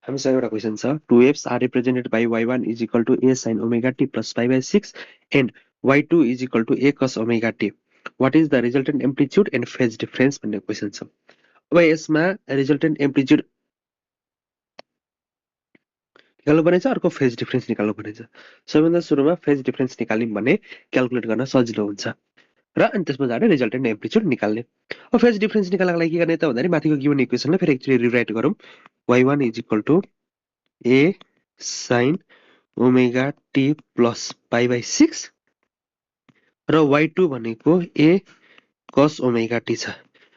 हामीसँग एउटा क्वेसन छ 2 waves are represented by y1 is equal to a sin omega t plus pi by 6 and y2 is equal to a cos omega t. What is the resultant amplitude and phase difference भन्ने question छ। अब यसमा resultant amplitude निकाल्नु पर्ने छ, अर्को phase difference निकाल्नु पर्ने छ। सबैभन्दा सुरुमा फेज डिफरेन्स निकाल्यौँ भने क्याल्कुलेट गर्न सजिलो हुन्छ र अनि त्यस पछाडि रिजल्टेन्ट एम्प्लिट्युड निकाल्ने। अब फेज डिफरेन्स निकाल्नको लागि के गर्ने त भन्दाखेरि माथिको गिभन इक्वेसनलाई फेरि एकचोटि रिराइट गरौँ। y1 is equal to a sin omega t plus pi by 6 र y2 भनेको a cos ओमेगा t छ।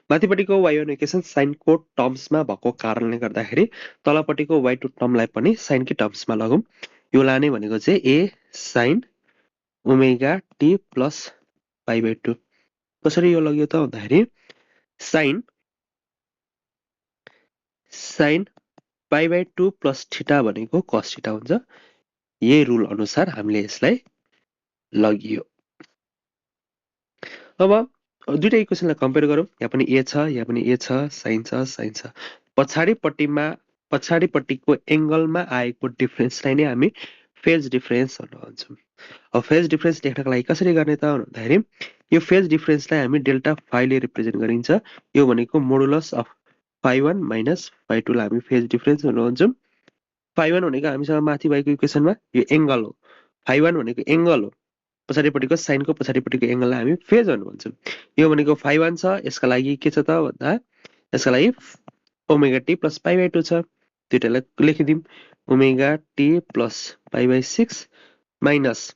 माथिपट्टिको y1 इक्वेसन साइनको टर्म्समा भएको कारणले गर्दाखेरि तलपट्टिको y2 टर्मलाई पनि साइनकै टर्म्समा लगौँ। यो लाने भनेको चाहिँ a sin omega t plus pi by 2। कसरी यो लग्यो त भन्दाखेरि sine pi by 2 plus theta भनेको cos थीटा हुन्छ। यही रुल अनुसार हामीले यसलाई लगियो। अब दुईटा इक्वेसनलाई कम्पेयर गरौँ। यहाँ पनि a छ, यहाँ पनि a छ, साइन छ, साइन छ। पछाडिपट्टिको एंगलमा आएको डिफरेन्सलाई नै हामी फेज डिफरेन्स भन्छौँ। अब फेज डिफरेन्स लेख्नको लागि कसरी गर्ने त भन्दाखेरि यो फेज डिफरेन्सलाई हामी डेल्टा फाइले रिप्रेजेन्ट गरिन्छ। यो भनेको modulus of phi1 minus phi2 लाई हामी फेज डिफरेन्स भन्छौँ। phi1 भनेको हामीसँग माथि भएको इक्वेसनमा यो एंगल हो। phi1 भनेको एंगल हो। पछाडिपट्टिको साइनको पछाडिपट्टिको एंगललाई हामी फेज भन्छौँ। यो भनेको phi1 छ, यसका लागि के छ त भन्दा यसका लागि omega T plus pi by 2 छ। दुईटालाई लेखिदिउँ। Omega T plus pi by 6 minus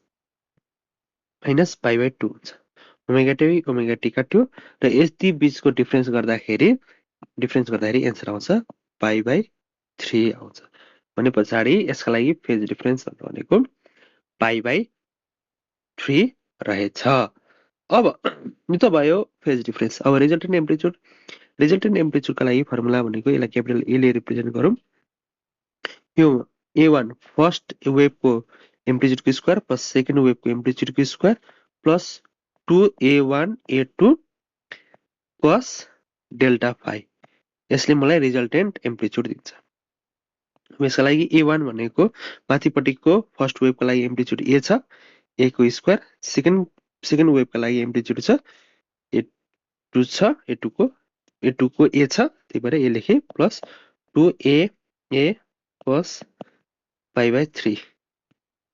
pi by 2 हुन्छ। ओमेगा टी काट्यो र यति बीचको डिफरेन्स गर्दाखेरि एन्सर आउँछ पाई बाई 3 आउँछ। भने पछाडि यसका लागि फेज डिफरेन्स भनेको पाई बाई 3 रहेछ। अब यो त भयो फेज डिफरेन्स। अब रिजल्टेन्ट एम्प्लिट्युडका लागि फर्मुला भनेको यसलाई क्यापिटल ए ले रिप्रेजेन्ट गरौँ। यो a1 फर्स्ट वेभको एम्प्लिट्युडको स्क्वायर प्लस सेकेन्ड वेभको एम्प्लिट्युडको square plus 2a1 a2 cos delta phi. यसले मलाई रिजल्टेन्ट एम्प्लिट्युड दिन्छ। यसका लागि a1 भनेको माथिपट्टिको फर्स्ट वेभको लागि एम्प्लिट्युड a छ, a को स्क्वायर, सेकेन्ड वेभका लागि एम्प्लिट्युड छ a2 छ, a2 को a छ, त्यही भएर a लेखे plus 2a cos pi by 3।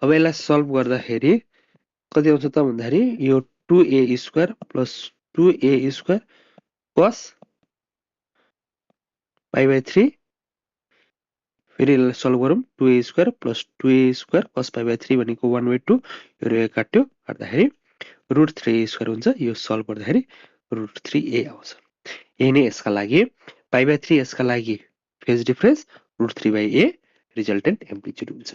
अब यसलाई सल्भ गर्दाखेरि कति आउँछ त भन्दाखेरि यो 2a square plus 2a square cos pi by 3 फेरि यसलाई सल्भ गरौँ। 2a square plus 2a square cos pi by 3 भनेको 1/2 यो काट्यो काट्दाखेरि √3a स्क्वायर हुन्छ। यो सल्भ गर्दाखेरि √3a आउँछ। यही नै यसका लागि पाई बाई 3 यसका लागि phase difference, √3/a resultant amplitude हुन्छ।